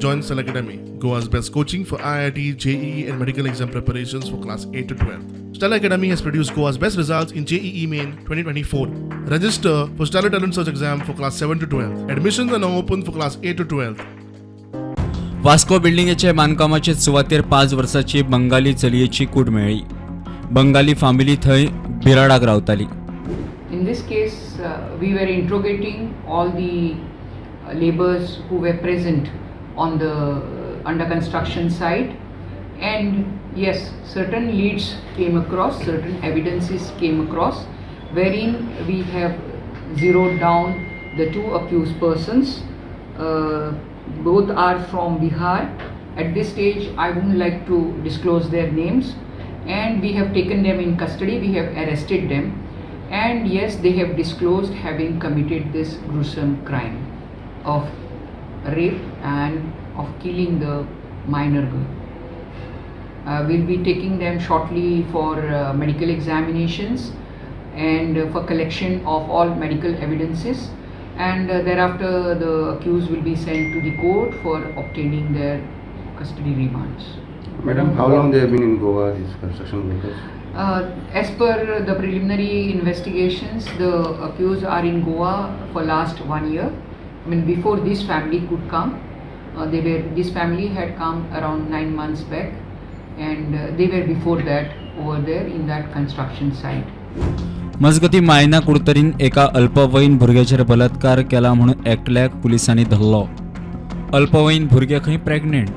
joined Stella Academy, Goa's best coaching for IIT, JEE and medical exam preparations for class 8 to 12. Stella Academy has produced Goa's best results in JEE Main 2024. Register for Stella Talent Search exam for class 7 to 12. Admissions are now open for class 8 to 12. Vasco बिल्डिंगेचे बांदकामाचे सुवातेर 5 वर्सांची बंगाली चलयेची कूड मेळ्ळी. Bengali family थंय बिराडाक रावताली. In this case, we were interrogating all the laborers who were present on the under construction site, and yes, certain leads came across, certain evidences came across, wherein we have zeroed down the 2 accused persons. Both are from Bihar. At this stage, I wouldn't like to disclose their names, and we have taken them in custody. We have arrested them, and yes, they have disclosed having committed this gruesome crime of rape and of killing the minor girl. We'll be taking them shortly for medical examinations and for collection of all medical evidences, and thereafter the accused will be sent to the court for obtaining their custody remands. Madam, how long they have been in Goa, these construction workers? As per the preliminary investigations, the accused are in Goa for last 1 year. I mean, before this family could come, this family had come around 9 months back, and they were before that over there in that construction site. मजगती मायना कुडतरीन एका अल्पवयीन भुरग्याचेर बलात्कार केला म्हणून एकट्याक पुलिसांनी धरलो. अल्पवयीन भुरगे खंय प्रेग्नेंट.